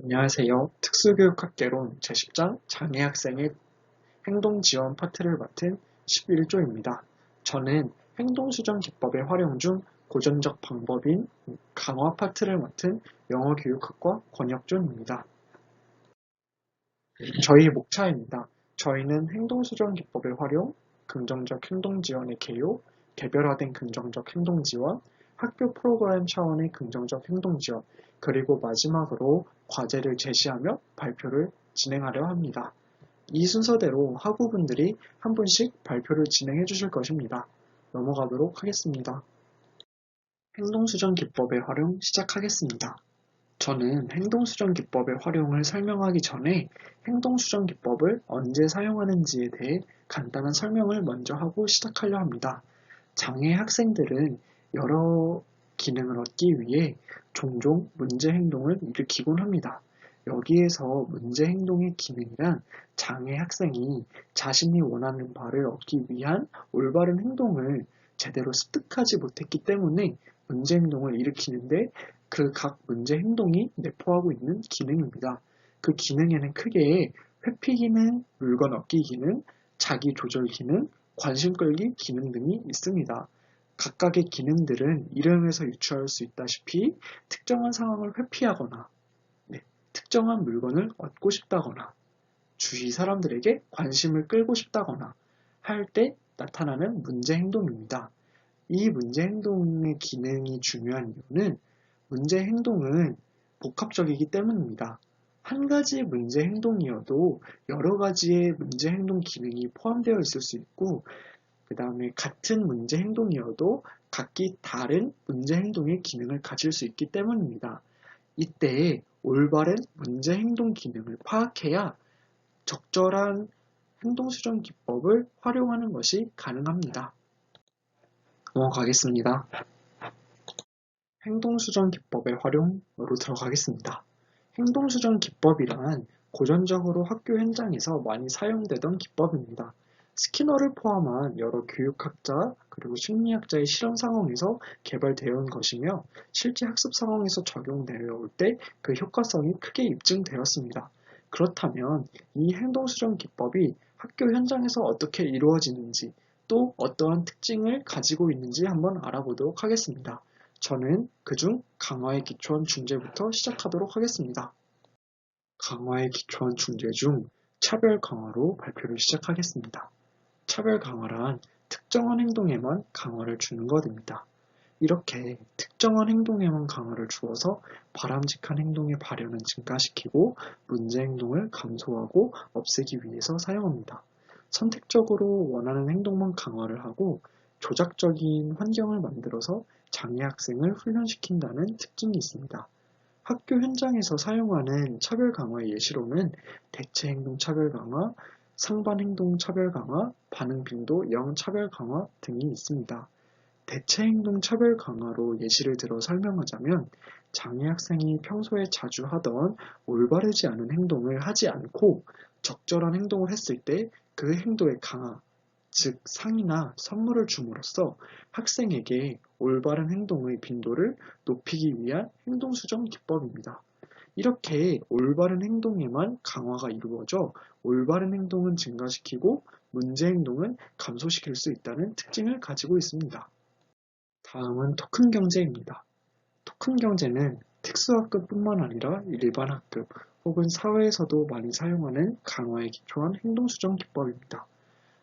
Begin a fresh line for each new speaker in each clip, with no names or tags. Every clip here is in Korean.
안녕하세요. 특수교육학개론 제10장 장애학생의 행동지원 파트를 맡은 11조입니다. 저는 행동수정기법의 활용 중 고전적 방법인 강화 파트를 맡은 영어교육학과 권혁준입니다. 저희 목차입니다. 저희는 행동수정기법의 활용, 긍정적 행동지원의 개요, 개별화된 긍정적 행동지원, 학교 프로그램 차원의 긍정적 행동지원, 그리고 마지막으로 과제를 제시하며 발표를 진행하려 합니다. 이 순서대로 학우분들이 한 분씩 발표를 진행해 주실 것입니다. 넘어가도록 하겠습니다. 행동수정기법의 활용 시작하겠습니다. 저는 행동수정기법의 활용을 설명하기 전에 행동수정기법을 언제 사용하는지에 대해 간단한 설명을 먼저 하고 시작하려 합니다. 장애 학생들은 여러 기능을 얻기 위해 종종 문제 행동을 일으키곤 합니다. 여기에서 문제 행동의 기능이란 장애 학생이 자신이 원하는 바를 얻기 위한 올바른 행동을 제대로 습득하지 못했기 때문에 문제 행동을 일으키는데 그 각 문제 행동이 내포하고 있는 기능입니다. 그 기능에는 크게 회피 기능, 물건 얻기 기능, 자기 조절 기능, 관심 끌기 기능 등이 있습니다. 각각의 기능들은 이름에서 유추할 수 있다시피 특정한 상황을 회피하거나 특정한 물건을 얻고 싶다거나 주위 사람들에게 관심을 끌고 싶다거나 할 때 나타나는 문제 행동입니다. 이 문제 행동의 기능이 중요한 이유는 문제 행동은 복합적이기 때문입니다. 한 가지 문제 행동이어도 여러 가지의 문제 행동 기능이 포함되어 있을 수 있고, 그 다음에 같은 문제 행동이어도 각기 다른 문제 행동의 기능을 가질 수 있기 때문입니다. 이때 올바른 문제 행동 기능을 파악해야 적절한 행동수정 기법을 활용하는 것이 가능합니다. 넘어가겠습니다. 행동수정 기법의 활용으로 들어가겠습니다. 행동수정 기법이란 고전적으로 학교 현장에서 많이 사용되던 기법입니다. 스키너를 포함한 여러 교육학자 그리고 심리학자의 실험 상황에서 개발되어 온 것이며 실제 학습 상황에서 적용되어 올 때 그 효과성이 크게 입증되었습니다. 그렇다면 이 행동수정 기법이 학교 현장에서 어떻게 이루어지는지 또 어떠한 특징을 가지고 있는지 한번 알아보도록 하겠습니다. 저는 그중 강화에 기초한 중재부터 시작하도록 하겠습니다. 강화에 기초한 중재 중 차별 강화로 발표를 시작하겠습니다. 차별 강화란 특정한 행동에만 강화를 주는 것입니다. 이렇게 특정한 행동에만 강화를 주어서 바람직한 행동의 발현을 증가시키고 문제 행동을 감소하고 없애기 위해서 사용합니다. 선택적으로 원하는 행동만 강화를 하고 조작적인 환경을 만들어서 장애 학생을 훈련시킨다는 특징이 있습니다. 학교 현장에서 사용하는 차별 강화의 예시로는 대체 행동 차별 강화, 상반 행동 차별 강화, 반응 빈도 0 차별 강화 등이 있습니다. 대체 행동 차별 강화로 예시를 들어 설명하자면 장애 학생이 평소에 자주 하던 올바르지 않은 행동을 하지 않고 적절한 행동을 했을 때 그 행동의 강화, 즉 상이나 선물을 줌으로써 학생에게 올바른 행동의 빈도를 높이기 위한 행동수정 기법입니다. 이렇게 올바른 행동에만 강화가 이루어져 올바른 행동은 증가시키고 문제 행동은 감소시킬 수 있다는 특징을 가지고 있습니다. 다음은 토큰 경제입니다. 토큰 경제는 특수학급뿐만 아니라 일반 학급 혹은 사회에서도 많이 사용하는 강화에 기초한 행동수정 기법입니다.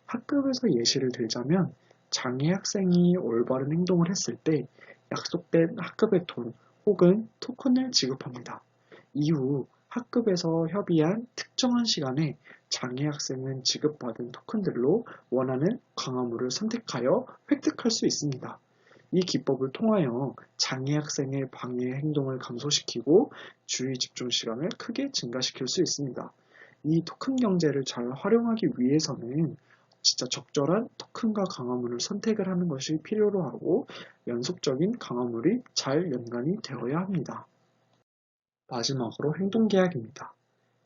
학급에서 예시를 들자면 장애 학생이 올바른 행동을 했을 때 약속된 학급의 돈 혹은 토큰을 지급합니다. 이후 학급에서 협의한 특정한 시간에 장애 학생은 지급받은 토큰들로 원하는 강화물을 선택하여 획득할 수 있습니다. 이 기법을 통하여 장애 학생의 방해 행동을 감소시키고 주의 집중 시간을 크게 증가시킬 수 있습니다. 이 토큰 경제를 잘 활용하기 위해서는 진짜 적절한 토큰과 강화물을 선택을 하는 것이 필요로 하고 연속적인 강화물이 잘 연관이 되어야 합니다. 마지막으로 행동계약입니다.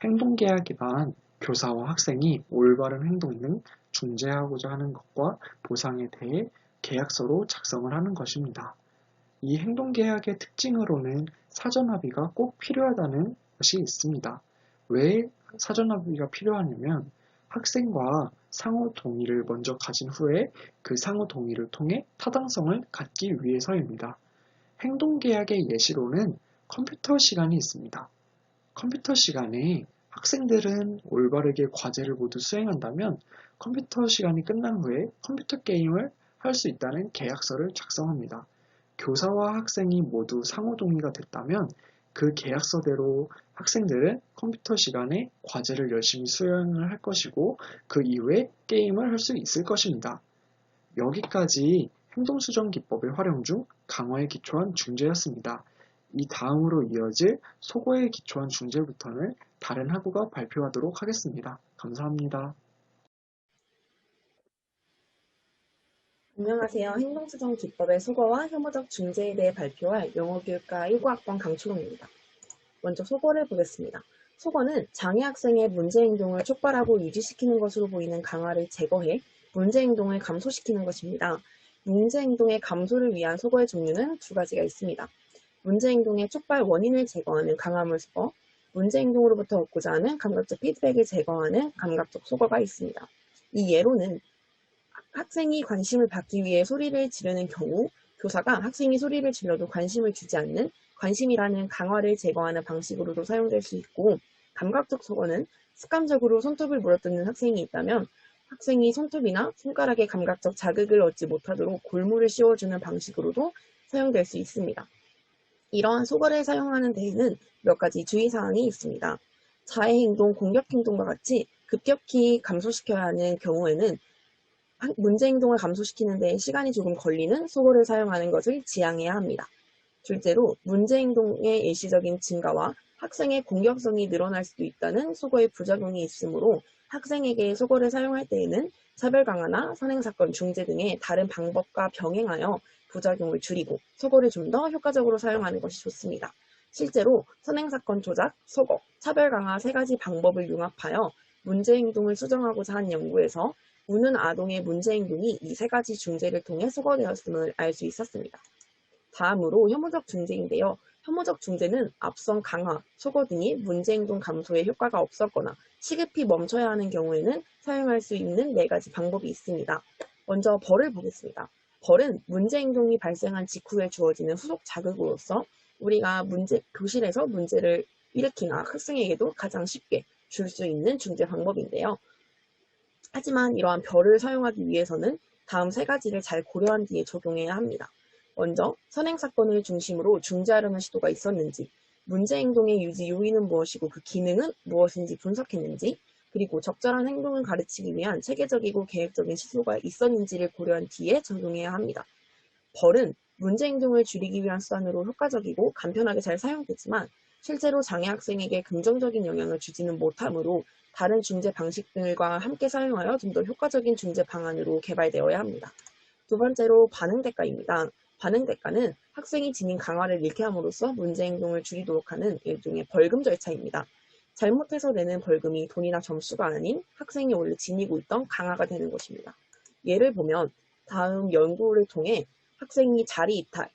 행동계약이란 교사와 학생이 올바른 행동 등 중재하고자 하는 것과 보상에 대해 계약서로 작성을 하는 것입니다. 이 행동계약의 특징으로는 사전합의가 꼭 필요하다는 것이 있습니다. 왜 사전합의가 필요하냐면 학생과 상호 동의를 먼저 가진 후에 그 상호 동의를 통해 타당성을 갖기 위해서입니다. 행동계약의 예시로는 컴퓨터 시간이 있습니다. 컴퓨터 시간에 학생들은 올바르게 과제를 모두 수행한다면 컴퓨터 시간이 끝난 후에 컴퓨터 게임을 할 수 있다는 계약서를 작성합니다. 교사와 학생이 모두 상호 동의가 됐다면 그 계약서대로 학생들은 컴퓨터 시간에 과제를 열심히 수행을 할 것이고 그 이후에 게임을 할 수 있을 것입니다. 여기까지 행동수정기법의 활용 중 강화에 기초한 중재였습니다. 이 다음으로 이어질 소거에 기초한 중재부터는 다른 학우가 발표하도록 하겠습니다. 감사합니다.
안녕하세요. 행동수정 기법의 소거와 혐오적 중재에 대해 발표할 영어교육과 19학번 강초롱입니다. 먼저 소거를 보겠습니다. 소거는 장애 학생의 문제 행동을 촉발하고 유지시키는 것으로 보이는 강화를 제거해 문제 행동을 감소시키는 것입니다. 문제 행동의 감소를 위한 소거의 종류는 두 가지가 있습니다. 문제 행동의 촉발 원인을 제거하는 강화물 소거, 문제 행동으로부터 얻고자 하는 감각적 피드백을 제거하는 감각적 소거가 있습니다. 이 예로는 학생이 관심을 받기 위해 소리를 지르는 경우 교사가 학생이 소리를 질러도 관심을 주지 않는 관심이라는 강화를 제거하는 방식으로도 사용될 수 있고, 감각적 소거는 습관적으로 손톱을 물어뜯는 학생이 있다면 학생이 손톱이나 손가락에 감각적 자극을 얻지 못하도록 골무를 씌워주는 방식으로도 사용될 수 있습니다. 이러한 소거를 사용하는 데에는 몇 가지 주의사항이 있습니다. 자해행동, 공격행동과 같이 급격히 감소시켜야 하는 경우에는 문제 행동을 감소시키는 데 시간이 조금 걸리는 소거를 사용하는 것을 지양해야 합니다. 둘째로 문제 행동의 일시적인 증가와 학생의 공격성이 늘어날 수도 있다는 소거의 부작용이 있으므로 학생에게 소거를 사용할 때에는 차별 강화나 선행사건 중재 등의 다른 방법과 병행하여 부작용을 줄이고 소거를 좀 더 효과적으로 사용하는 것이 좋습니다. 실제로 선행사건 조작, 소거, 차별 강화 세 가지 방법을 융합하여 문제 행동을 수정하고자 한 연구에서 우는 아동의 문제 행동이 이 세 가지 중재를 통해 소거되었음을 알 수 있었습니다. 다음으로 혐오적 중재인데요. 혐오적 중재는 앞선 강화, 소거 등이 문제 행동 감소에 효과가 없었거나 시급히 멈춰야 하는 경우에는 사용할 수 있는 네 가지 방법이 있습니다. 먼저 벌을 보겠습니다. 벌은 문제 행동이 발생한 직후에 주어지는 후속 자극으로서 우리가 교실에서 문제를 일으킨 학생에게도 가장 쉽게 줄 수 있는 중재 방법인데요. 하지만 이러한 별을 사용하기 위해서는 다음 세 가지를 잘 고려한 뒤에 적용해야 합니다. 먼저 선행사건을 중심으로 중재하려는 시도가 있었는지, 문제 행동의 유지 요인은 무엇이고 그 기능은 무엇인지 분석했는지, 그리고 적절한 행동을 가르치기 위한 체계적이고 계획적인 시도가 있었는지를 고려한 뒤에 적용해야 합니다. 벌은 문제 행동을 줄이기 위한 수단으로 효과적이고 간편하게 잘 사용되지만 실제로 장애 학생에게 긍정적인 영향을 주지는 못하므로 다른 중재 방식들과 함께 사용하여 좀 더 효과적인 중재 방안으로 개발되어야 합니다. 두 번째로 반응대가입니다. 반응대가는 학생이 지닌 강화를 잃게 함으로써 문제 행동을 줄이도록 하는 일종의 벌금 절차입니다. 잘못해서 내는 벌금이 돈이나 점수가 아닌 학생이 원래 지니고 있던 강화가 되는 것입니다. 예를 보면 다음 연구를 통해 학생이 자리 이탈,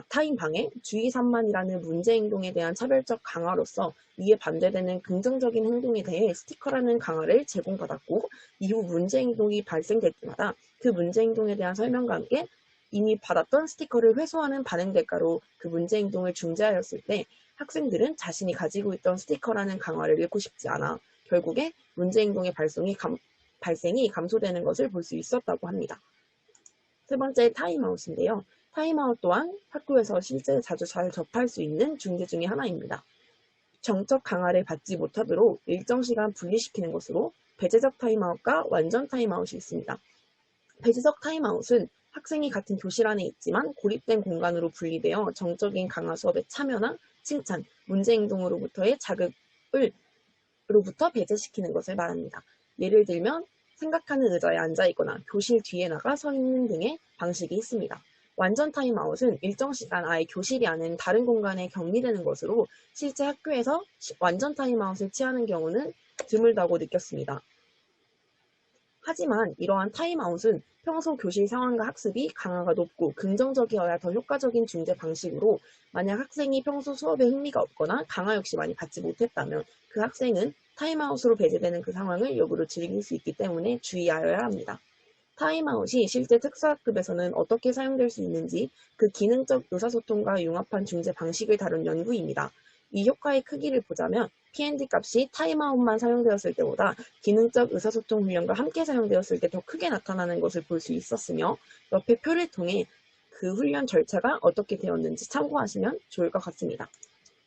타인 방해, 주의 산만이라는 문제 행동에 대한 차별적 강화로서 이에 반대되는 긍정적인 행동에 대해 스티커라는 강화를 제공받았고 이후 문제 행동이 발생될 때마다 그 문제 행동에 대한 설명과 함께 이미 받았던 스티커를 회수하는 반응 대가로 그 문제 행동을 중재하였을 때 학생들은 자신이 가지고 있던 스티커라는 강화를 잃고 싶지 않아 결국에 문제 행동의 발생이 감소되는 것을 볼 수 있었다고 합니다. 세 번째 타임아웃인데요. 타임아웃 또한 학교에서 실제 자주 잘 접할 수 있는 중재 중의 하나입니다. 정적 강화를 받지 못하도록 일정 시간 분리시키는 것으로 배제적 타임아웃과 완전 타임아웃이 있습니다. 배제적 타임아웃은 학생이 같은 교실 안에 있지만 고립된 공간으로 분리되어 정적인 강화 수업에 참여나 칭찬, 문제 행동으로부터의 자극으로부터 배제시키는 것을 말합니다. 예를 들면 생각하는 의자에 앉아있거나 교실 뒤에 나가 서 있는 등의 방식이 있습니다. 완전 타임아웃은 일정 시간 아예 교실이 아닌 다른 공간에 격리되는 것으로 실제 학교에서 완전 타임아웃을 취하는 경우는 드물다고 느꼈습니다. 하지만 이러한 타임아웃은 평소 교실 상황과 학습이 강화가 높고 긍정적이어야 더 효과적인 중재 방식으로, 만약 학생이 평소 수업에 흥미가 없거나 강화 역시 많이 받지 못했다면 그 학생은 타임아웃으로 배제되는 그 상황을 역으로 즐길 수 있기 때문에 주의하여야 합니다. 타임아웃이 실제 특수학급에서는 어떻게 사용될 수 있는지 그 기능적 의사소통과 융합한 중재 방식을 다룬 연구입니다. 이 효과의 크기를 보자면 P&D 값이 타임아웃만 사용되었을 때보다 기능적 의사소통 훈련과 함께 사용되었을 때 더 크게 나타나는 것을 볼 수 있었으며, 옆에 표를 통해 그 훈련 절차가 어떻게 되었는지 참고하시면 좋을 것 같습니다.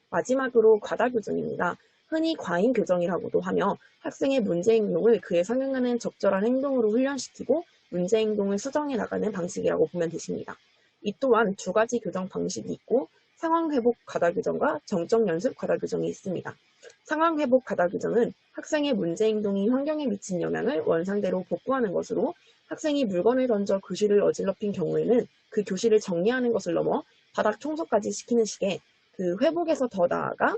마지막으로 과다 교정입니다. 흔히 과잉 교정이라고도 하며 학생의 문제 행동을 그에 상응하는 적절한 행동으로 훈련시키고 문제 행동을 수정해 나가는 방식이라고 보면 되십니다. 이 또한 두 가지 교정 방식이 있고 상황회복 과다 교정과 정적 연습 과다 교정이 있습니다. 상황회복 과다 교정은 학생의 문제 행동이 환경에 미친 영향을 원상대로 복구하는 것으로, 학생이 물건을 던져 교실을 어질러핀 경우에는 그 교실을 정리하는 것을 넘어 바닥 청소까지 시키는 식의 그 회복에서 더 나아가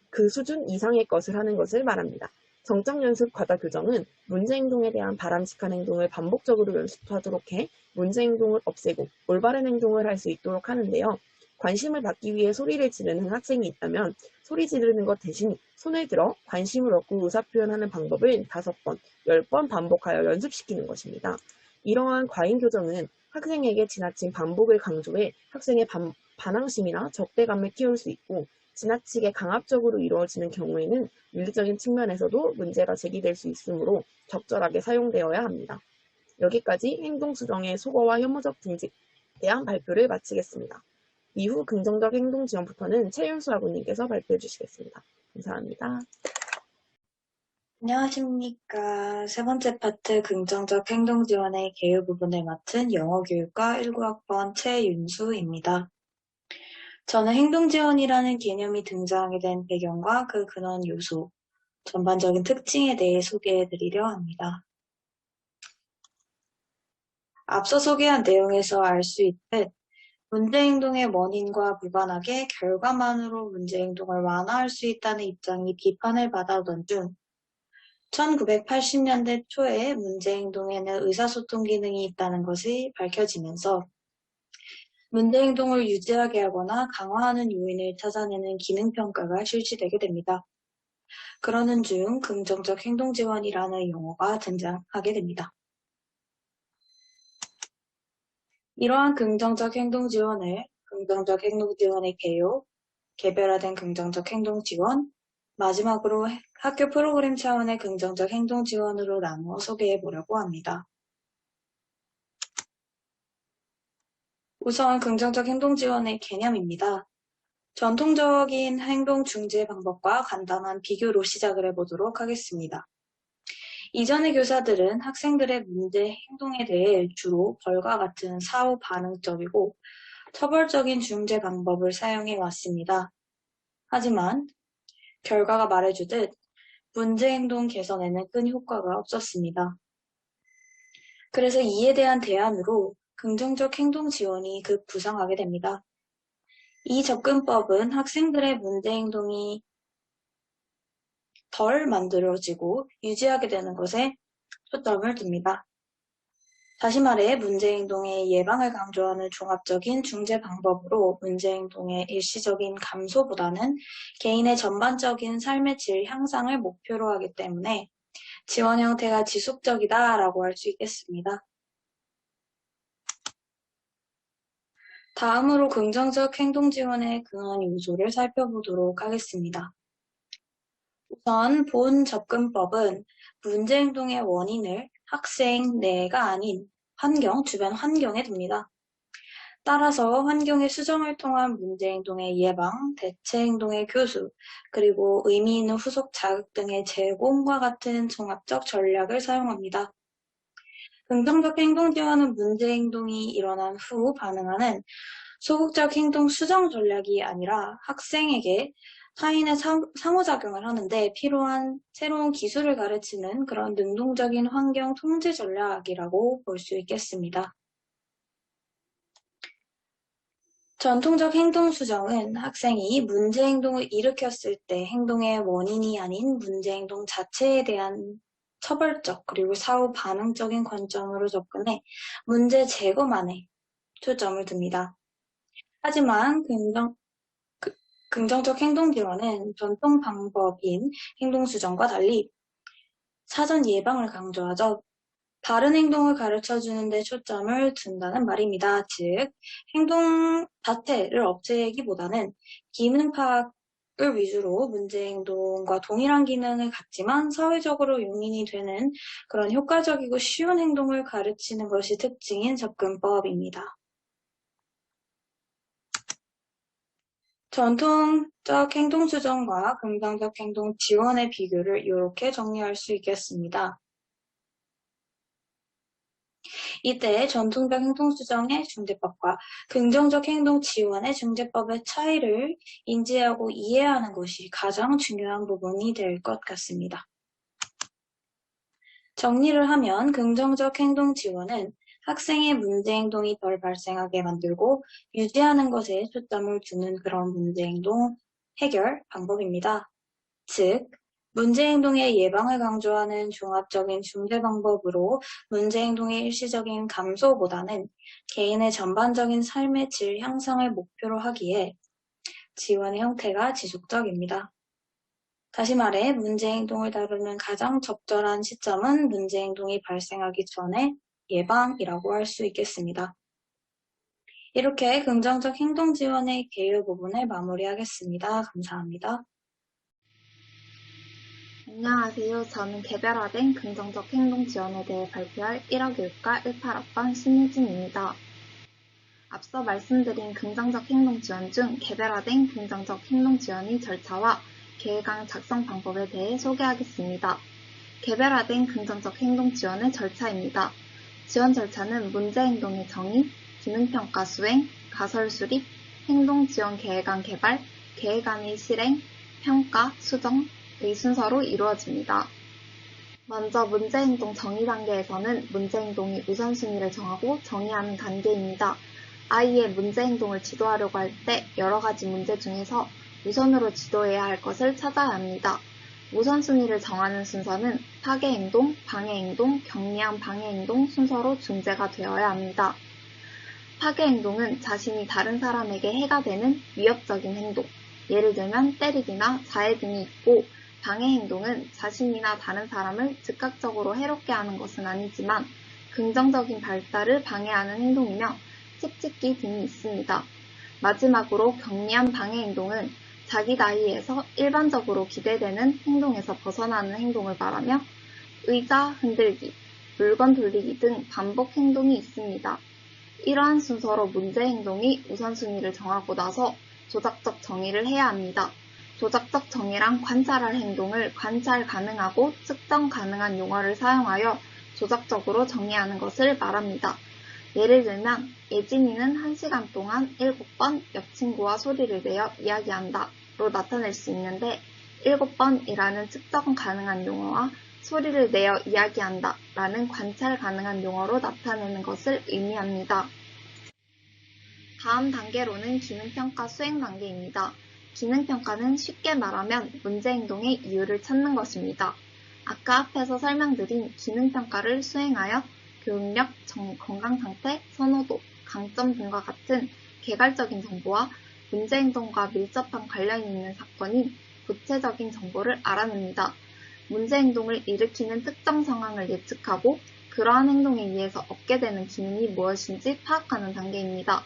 그 수준 이상의 것을 하는 것을 말합니다. 정적 연습 과다 교정은 문제 행동에 대한 바람직한 행동을 반복적으로 연습하도록 해 문제 행동을 없애고 올바른 행동을 할 수 있도록 하는데요. 관심을 받기 위해 소리를 지르는 학생이 있다면 소리 지르는 것 대신 손을 들어 관심을 얻고 의사표현하는 방법을 5번, 10번 반복하여 연습시키는 것입니다. 이러한 과잉 교정은 학생에게 지나친 반복을 강조해 학생의 반항심이나 적대감을 키울 수 있고, 지나치게 강압적으로 이루어지는 경우에는 윤리적인 측면에서도 문제가 제기될 수 있으므로 적절하게 사용되어야 합니다. 여기까지 행동수정의 소거와 혐오적 등지에 대한 발표를 마치겠습니다. 이후 긍정적 행동 지원부터는 최윤수 학우님께서 발표해 주시겠습니다. 감사합니다.
안녕하십니까. 세 번째 파트 긍정적 행동 지원의 개요 부분을 맡은 영어교육과 19학번 최윤수입니다. 저는 행동 지원이라는 개념이 등장하게 된 배경과 그 근원 요소, 전반적인 특징에 대해 소개해 드리려 합니다. 앞서 소개한 내용에서 알 수 있듯 문제 행동의 원인과 무관하게 결과만으로 문제 행동을 완화할 수 있다는 입장이 비판을 받아오던 중 1980년대 초에 문제 행동에는 의사소통 기능이 있다는 것이 밝혀지면서 문제 행동을 유지하게 하거나 강화하는 요인을 찾아내는 기능평가가 실시되게 됩니다. 그러는 중 긍정적 행동 지원이라는 용어가 등장하게 됩니다. 이러한 긍정적 행동 지원을 긍정적 행동 지원의 개요, 개별화된 긍정적 행동 지원, 마지막으로 학교 프로그램 차원의 긍정적 행동 지원으로 나누어 소개해 보려고 합니다. 우선 긍정적 행동 지원의 개념입니다. 전통적인 행동 중재 방법과 간단한 비교로 시작을 해보도록 하겠습니다. 이전의 교사들은 학생들의 문제 행동에 대해 주로 벌과 같은 사후 반응적이고 처벌적인 중재 방법을 사용해 왔습니다. 하지만 결과가 말해주듯 문제 행동 개선에는 큰 효과가 없었습니다. 그래서 이에 대한 대안으로 긍정적 행동 지원이 급부상하게 됩니다. 이 접근법은 학생들의 문제 행동이 덜 만들어지고 유지하게 되는 것에 초점을 둡니다. 다시 말해 문제 행동의 예방을 강조하는 종합적인 중재 방법으로 문제 행동의 일시적인 감소보다는 개인의 전반적인 삶의 질 향상을 목표로 하기 때문에 지원 형태가 지속적이다라고 할 수 있겠습니다. 다음으로 긍정적 행동 지원의 근원 요소를 살펴보도록 하겠습니다. 우선 본 접근법은 문제 행동의 원인을 학생 내가 아닌 환경, 주변 환경에 둡니다. 따라서 환경의 수정을 통한 문제 행동의 예방, 대체 행동의 교수, 그리고 의미 있는 후속 자극 등의 제공과 같은 종합적 전략을 사용합니다. 긍정적 행동 지원은 문제 행동이 일어난 후 반응하는 소극적 행동 수정 전략이 아니라 학생에게 타인의 상호작용을 하는데 필요한 새로운 기술을 가르치는 그런 능동적인 환경 통제 전략이라고 볼 수 있겠습니다. 전통적 행동 수정은 학생이 문제 행동을 일으켰을 때 행동의 원인이 아닌 문제 행동 자체에 대한 처벌적 그리고 사후 반응적인 관점으로 접근해 문제 제거만에 초점을 둡니다. 하지만 긍정적 행동 지원은 전통 방법인 행동수정과 달리 사전 예방을 강조하죠. 바른 행동을 가르쳐 주는 데 초점을 둔다는 말입니다. 즉, 행동 자체를 없애기보다는 기능 파악을 위주로 문제 행동과 동일한 기능을 갖지만 사회적으로 용인이 되는 그런 효과적이고 쉬운 행동을 가르치는 것이 특징인 접근법입니다. 전통적 행동 수정과 긍정적 행동 지원의 비교를 이렇게 정리할 수 있겠습니다. 이때 전통적 행동 수정의 중재법과 긍정적 행동 지원의 중재법의 차이를 인지하고 이해하는 것이 가장 중요한 부분이 될 것 같습니다. 정리를 하면 긍정적 행동 지원은 학생의 문제 행동이 덜 발생하게 만들고 유지하는 것에 초점을 두는 그런 문제 행동 해결 방법입니다. 즉, 문제 행동의 예방을 강조하는 종합적인 중재 방법으로 문제 행동의 일시적인 감소보다는 개인의 전반적인 삶의 질 향상을 목표로 하기에 지원의 형태가 지속적입니다. 다시 말해 문제 행동을 다루는 가장 적절한 시점은 문제 행동이 발생하기 전에 예방이라고 할 수 있겠습니다. 이렇게 긍정적 행동 지원의 개요 부분을 마무리하겠습니다. 감사합니다.
안녕하세요. 저는 개별화된 긍정적 행동 지원에 대해 발표할 1호 교육과 18학번 신유진입니다. 앞서 말씀드린 긍정적 행동 지원 중 개별화된 긍정적 행동 지원의 절차와 계획안 작성 방법에 대해 소개하겠습니다. 개별화된 긍정적 행동 지원의 절차입니다. 지원 절차는 문제 행동의 정의, 기능평가 수행, 가설 수립, 행동 지원 계획안 개발, 계획안의 실행, 평가, 수정, 의 순서로 이루어집니다. 먼저 문제행동 정의 단계에서는 문제행동의 우선순위를 정하고 정의하는 단계입니다. 아이의 문제행동을 지도하려고 할 때 여러 가지 문제 중에서 우선으로 지도해야 할 것을 찾아야 합니다. 우선순위를 정하는 순서는 파괴행동, 방해행동, 경미한 방해행동 순서로 중재가 되어야 합니다. 파괴행동은 자신이 다른 사람에게 해가 되는 위협적인 행동, 예를 들면 때리기나 자해 등이 있고, 방해행동은 자신이나 다른 사람을 즉각적으로 해롭게 하는 것은 아니지만 긍정적인 발달을 방해하는 행동이며 찝찝기 등이 있습니다. 마지막으로 경미한 방해행동은 자기 나이에서 일반적으로 기대되는 행동에서 벗어나는 행동을 말하며 의자 흔들기, 물건 돌리기 등 반복 행동이 있습니다. 이러한 순서로 문제 행동이 우선순위를 정하고 나서 조작적 정의를 해야 합니다. 조작적 정의란 관찰할 행동을 관찰 가능하고 측정 가능한 용어를 사용하여 조작적으로 정의하는 것을 말합니다. 예를 들면 예진이는 1시간 동안 7번 옆 친구와 소리를 내어 이야기한다 로 나타낼 수 있는데 7번이라는 측정 가능한 용어와 소리를 내어 이야기한다 라는 관찰 가능한 용어로 나타내는 것을 의미합니다. 다음 단계로는 기능평가 수행 단계입니다. 기능평가는 쉽게 말하면 문제행동의 이유를 찾는 것입니다. 아까 앞에서 설명드린 기능평가를 수행하여 교육력, 건강상태, 선호도, 강점 등과 같은 개괄적인 정보와 문제행동과 밀접한 관련이 있는 사건인 구체적인 정보를 알아냅니다. 문제행동을 일으키는 특정 상황을 예측하고 그러한 행동에 의해서 얻게 되는 기능이 무엇인지 파악하는 단계입니다.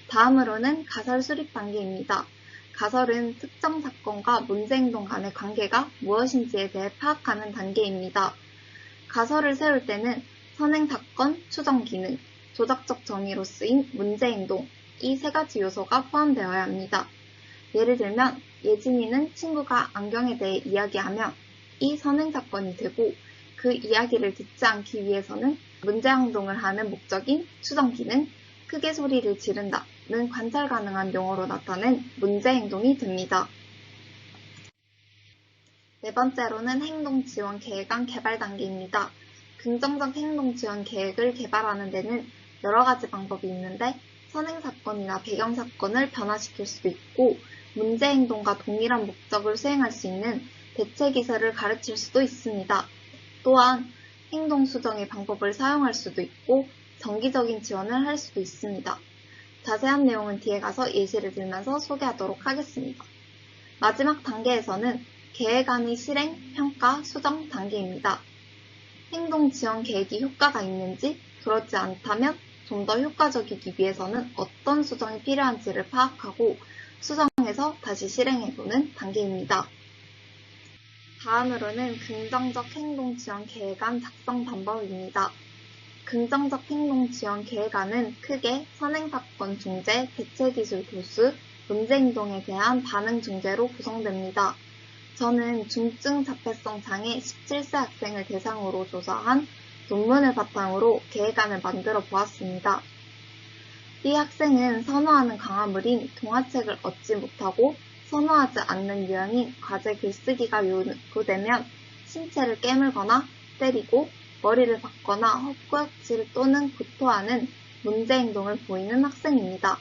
다음으로는 가설 수립 단계입니다. 가설은 특정 사건과 문제행동 간의 관계가 무엇인지에 대해 파악하는 단계입니다. 가설을 세울 때는 선행사건, 추정기능, 조작적 정의로 쓰인 문제행동, 이 세 가지 요소가 포함되어야 합니다. 예를 들면 예진이는 친구가 안경에 대해 이야기하며 이 선행사건이 되고 그 이야기를 듣지 않기 위해서는 문제행동을 하는 목적인 추정기능, 크게 소리를 지른다는 관찰 가능한 용어로 나타낸 문제행동이 됩니다. 네 번째로는 행동지원 계획안 개발 단계입니다. 긍정적 행동지원 계획을 개발하는 데는 여러 가지 방법이 있는데 선행사건이나 배경사건을 변화시킬 수도 있고 문제행동과 동일한 목적을 수행할 수 있는 대체기술을 가르칠 수도 있습니다. 또한 행동 수정의 방법을 사용할 수도 있고 정기적인 지원을 할 수도 있습니다. 자세한 내용은 뒤에 가서 예시를 들면서 소개하도록 하겠습니다. 마지막 단계에서는 계획안의 실행, 평가, 수정 단계입니다. 행동 지원 계획이 효과가 있는지, 그렇지 않다면 좀 더 효과적이기 위해서는 어떤 수정이 필요한지를 파악하고 수정해서 다시 실행해보는 단계입니다. 다음으로는 긍정적 행동 지원 계획안 작성 방법입니다. 긍정적 행동 지원 계획안은 크게 선행사건 중재, 대체기술 교수, 문제행동에 대한 반응 중재로 구성됩니다. 저는 중증 자폐성 장애 17세 학생을 대상으로 조사한 논문을 바탕으로 계획안을 만들어 보았습니다. 이 학생은 선호하는 강화물인 동화책을 얻지 못하고 선호하지 않는 유형인 과제 글쓰기가 요구되면 신체를 깨물거나 때리고 머리를 박거나 헛구역질 또는 구토하는 문제 행동을 보이는 학생입니다.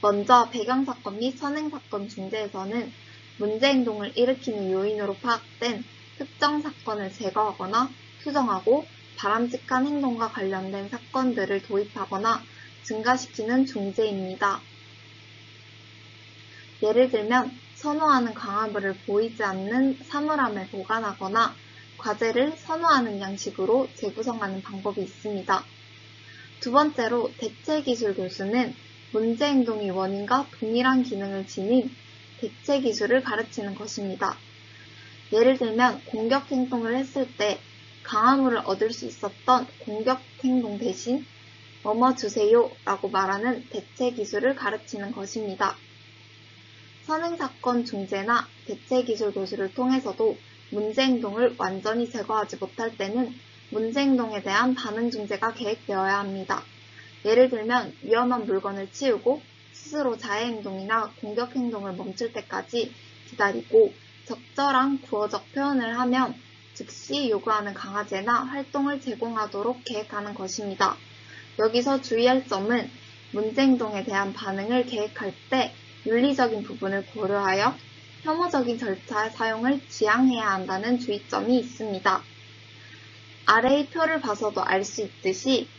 먼저 배경사건 및 선행사건 중재에서는 문제 행동을 일으키는 요인으로 파악된 특정 사건을 제거하거나 수정하고 바람직한 행동과 관련된 사건들을 도입하거나 증가시키는 중재입니다. 예를 들면 선호하는 강화물을 보이지 않는 사물함에 보관하거나 과제를 선호하는 양식으로 재구성하는 방법이 있습니다. 두 번째로 대체기술 교수는 문제 행동의 원인과 동일한 기능을 지닌 대체 기술을 가르치는 것입니다. 예를 들면 공격 행동을 했을 때 강화물을 얻을 수 있었던 공격 행동 대신 뭐뭐 주세요 라고 말하는 대체 기술을 가르치는 것입니다. 선행사건 중재나 대체기술 교수를 통해서도 문제행동을 완전히 제거하지 못할 때는 문제행동에 대한 반응 중재가 계획되어야 합니다. 예를 들면 위험한 물건을 치우고 스스로 자해행동이나 공격행동을 멈출 때까지 기다리고 적절한 구어적 표현을 하면 즉시 요구하는 강화제나 활동을 제공하도록 계획하는 것입니다. 여기서 주의할 점은 문제행동에 대한 반응을 계획할 때 윤리적인 부분을 고려하여 혐오적인 절차의 사용을 지양해야 한다는 주의점이 있습니다. 아래의 표를 봐서도 알 수 있듯이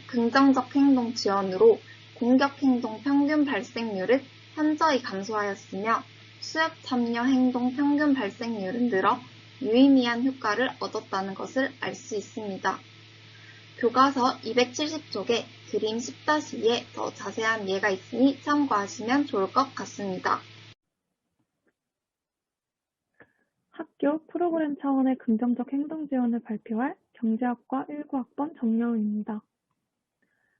긍정적 행동 지원으로 공격 행동 평균 발생률은 현저히 감소하였으며 수역 참여 행동 평균 발생률은 늘어 유의미한 효과를 얻었다는 것을 알 수 있습니다. 교과서 270쪽에 그림 10-2에 더 자세한 예가 있으니 참고하시면 좋을 것 같습니다.
학교 프로그램 차원의 긍정적 행동 지원을 발표할 경제학과 19학번 정여은입니다.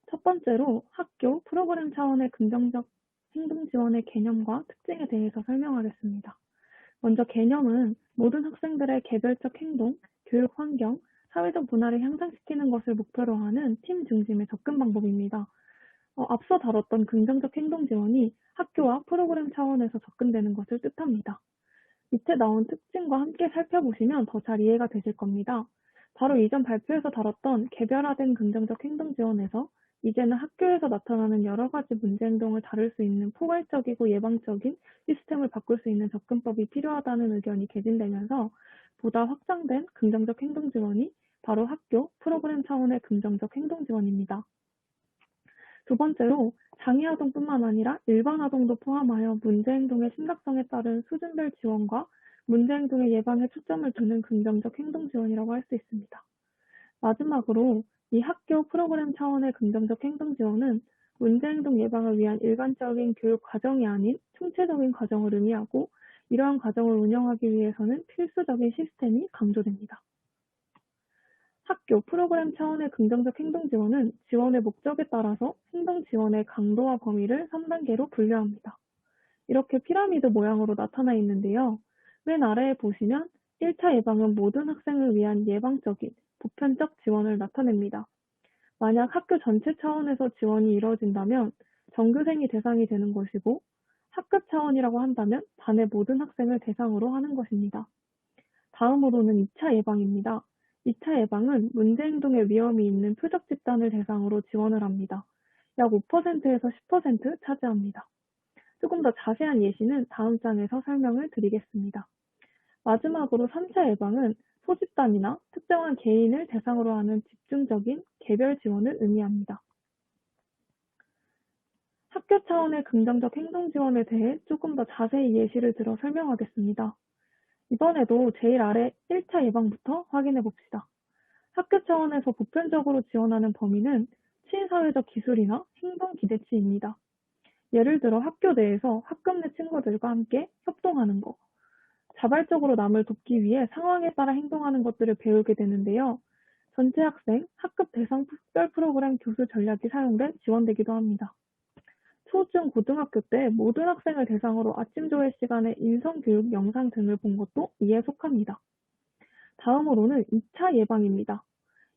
첫 번째로 학교 프로그램 차원의 긍정적 행동 지원의 개념과 특징에 대해서 설명하겠습니다. 먼저 개념은 모든 학생들의 개별적 행동, 교육 환경, 사회적 문화를 향상시키는 것을 목표로 하는 팀 중심의 접근 방법입니다. 앞서 다뤘던 긍정적 행동 지원이 학교와 프로그램 차원에서 접근되는 것을 뜻합니다. 밑에 나온 특징과 함께 살펴보시면 더 잘 이해가 되실 겁니다. 바로 이전 발표에서 다뤘던 개별화된 긍정적 행동 지원에서 이제는 학교에서 나타나는 여러 가지 문제 행동을 다룰 수 있는 포괄적이고 예방적인 시스템을 바꿀 수 있는 접근법이 필요하다는 의견이 개진되면서 보다 확장된 긍정적 행동 지원이 바로 학교 프로그램 차원의 긍정적 행동 지원입니다. 두 번째로 장애아동뿐만 아니라 일반 아동도 포함하여 문제행동의 심각성에 따른 수준별 지원과 문제행동의 예방에 초점을 두는 긍정적 행동 지원이라고 할 수 있습니다. 마지막으로 이 학교 프로그램 차원의 긍정적 행동 지원은 문제행동 예방을 위한 일반적인 교육 과정이 아닌 총체적인 과정을 의미하고 이러한 과정을 운영하기 위해서는 필수적인 시스템이 강조됩니다. 학교 프로그램 차원의 긍정적 행동 지원은 지원의 목적에 따라서 행동 지원의 강도와 범위를 3단계로 분류합니다. 이렇게 피라미드 모양으로 나타나 있는데요. 맨 아래에 보시면 1차 예방은 모든 학생을 위한 예방적인, 보편적 지원을 나타냅니다. 만약 학교 전체 차원에서 지원이 이루어진다면 전교생이 대상이 되는 것이고 학급 차원이라고 한다면 반의 모든 학생을 대상으로 하는 것입니다. 다음으로는 2차 예방입니다. 2차 예방은 문제행동의 위험이 있는 표적 집단을 대상으로 지원을 합니다. 약 5%에서 10% 차지합니다. 조금 더 자세한 예시는 다음 장에서 설명을 드리겠습니다. 마지막으로 3차 예방은 소집단이나 특정한 개인을 대상으로 하는 집중적인 개별 지원을 의미합니다. 학교 차원의 긍정적 행동 지원에 대해 조금 더 자세히 예시를 들어 설명하겠습니다. 이번에도 제일 아래 1차 예방부터 확인해 봅시다. 학교 차원에서 보편적으로 지원하는 범위는 친사회적 기술이나 행동 기대치입니다. 예를 들어 학교 내에서 학급 내 친구들과 함께 협동하는 것, 자발적으로 남을 돕기 위해 상황에 따라 행동하는 것들을 배우게 되는데요. 전체 학생, 학급 대상 특별 프로그램 교수 전략이 사용돼 지원되기도 합니다. 초, 중, 고등학교 때 모든 학생을 대상으로 아침 조회 시간에 인성교육 영상 등을 본 것도 이에 속합니다. 다음으로는 2차 예방입니다.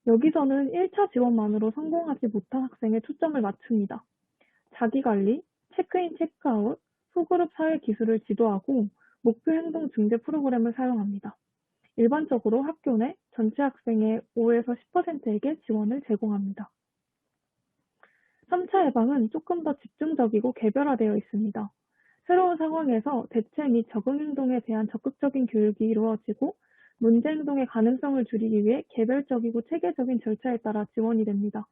여기서는 1차 지원만으로 성공하지 못한 학생에 초점을 맞춥니다. 자기관리, 체크인, 체크아웃, 소그룹 사회 기술을 지도하고 목표 행동 중재 프로그램을 사용합니다. 일반적으로 학교 내 전체 학생의 5에서 10%에게 지원을 제공합니다. 3차 예방은 조금 더 집중적이고 개별화되어 있습니다. 새로운 상황에서 대체 및 적응 행동에 대한 적극적인 교육이 이루어지고 문제 행동의 가능성을 줄이기 위해 개별적이고 체계적인 절차에 따라 지원이 됩니다.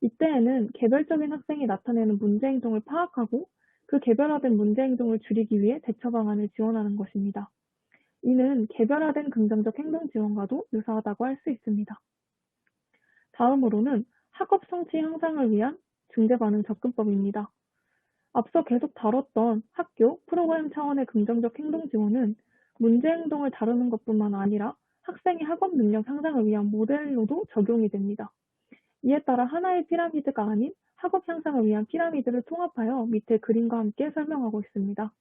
이때에는 개별적인 학생이 나타내는 문제 행동을 파악하고 그 개별화된 문제 행동을 줄이기 위해 대처 방안을 지원하는 것입니다. 이는 개별화된 긍정적 행동 지원과도 유사하다고 할 수 있습니다. 다음으로는 학업 성취 향상을 위한 중재 반응 접근법입니다. 앞서 계속 다뤘던 학교, 프로그램 차원의 긍정적 행동 지원은 문제 행동을 다루는 것뿐만 아니라 학생의 학업 능력 향상을 위한 모델로도 적용이 됩니다. 이에 따라 하나의 피라미드가 아닌 학업 향상을 위한 피라미드를 통합하여 밑에 그림과 함께 설명하고 있습니다.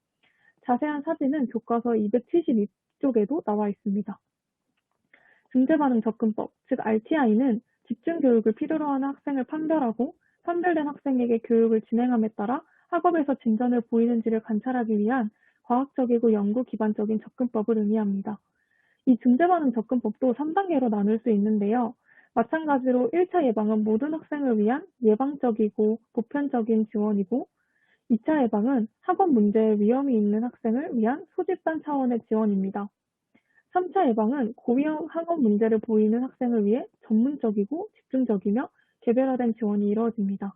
자세한 사진은 교과서 272쪽에도 나와 있습니다. 중재반응 접근법, 즉 RTI는 집중 교육을 필요로 하는 학생을 판별하고 판별된 학생에게 교육을 진행함에 따라 학업에서 진전을 보이는지를 관찰하기 위한 과학적이고 연구 기반적인 접근법을 의미합니다. 이 중재반응 접근법도 3단계로 나눌 수 있는데요. 마찬가지로 1차 예방은 모든 학생을 위한 예방적이고 보편적인 지원이고 2차 예방은 학업 문제에 위험이 있는 학생을 위한 소집단 차원의 지원입니다. 3차 예방은 고위험 학업 문제를 보이는 학생을 위해 전문적이고 집중적이며 개별화된 지원이 이루어집니다.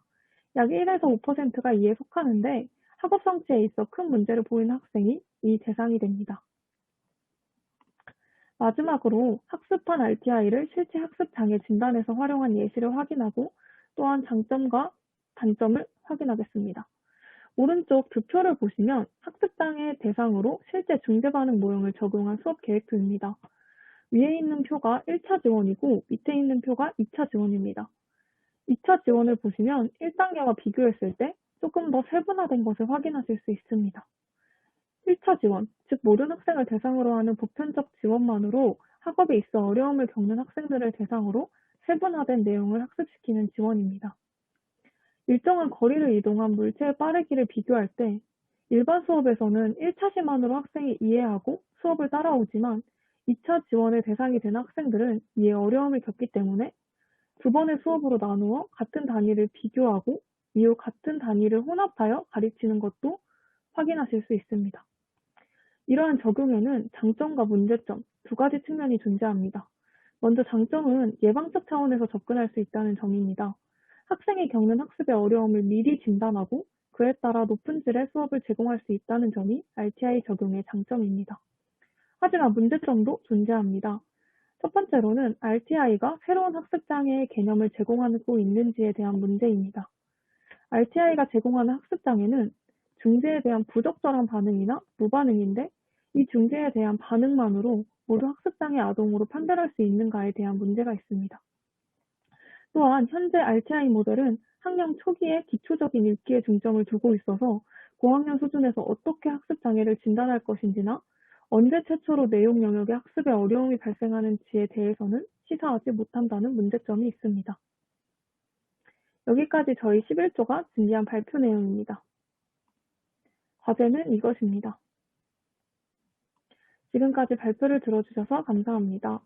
약 1에서 5%가 이에 속하는데 학업 성취에 있어 큰 문제를 보이는 학생이 이 대상이 됩니다. 마지막으로 학습한 RTI를 실제 학습 장애 진단에서 활용한 예시를 확인하고 또한 장점과 단점을 확인하겠습니다. 오른쪽 두 표를 보시면 학습장애 대상으로 실제 중재반응 모형을 적용한 수업 계획표입니다. 위에 있는 표가 1차 지원이고 밑에 있는 표가 2차 지원입니다. 2차 지원을 보시면 1단계와 비교했을 때 조금 더 세분화된 것을 확인하실 수 있습니다. 1차 지원, 즉 모든 학생을 대상으로 하는 보편적 지원만으로 학업에 있어 어려움을 겪는 학생들을 대상으로 세분화된 내용을 학습시키는 지원입니다. 일정한 거리를 이동한 물체의 빠르기를 비교할 때 일반 수업에서는 1차 시만으로 학생이 이해하고 수업을 따라오지만 2차 지원의 대상이 되는 학생들은 이에 어려움을 겪기 때문에 두 번의 수업으로 나누어 같은 단위를 비교하고 이후 같은 단위를 혼합하여 가르치는 것도 확인하실 수 있습니다. 이러한 적용에는 장점과 문제점 두 가지 측면이 존재합니다. 먼저 장점은 예방적 차원에서 접근할 수 있다는 점입니다. 학생이 겪는 학습의 어려움을 미리 진단하고 그에 따라 높은 질의 수업을 제공할 수 있다는 점이 RTI 적용의 장점입니다. 하지만 문제점도 존재합니다. 첫 번째로는 RTI가 새로운 학습장애의 개념을 제공하고 있는지에 대한 문제입니다. RTI가 제공하는 학습장애는 중재에 대한 부적절한 반응이나 무반응인데 이 중재에 대한 반응만으로 모두 학습장애 아동으로 판별할 수 있는가에 대한 문제가 있습니다. 또한 현재 RTI 모델은 학령 초기에 기초적인 읽기에 중점을 두고 있어서 고학년 수준에서 어떻게 학습장애를 진단할 것인지나 언제 최초로 내용 영역에 학습에 어려움이 발생하는지에 대해서는 시사하지 못한다는 문제점이 있습니다. 여기까지 저희 11조가 준비한 발표 내용입니다. 과제는 이것입니다. 지금까지 발표를 들어주셔서 감사합니다.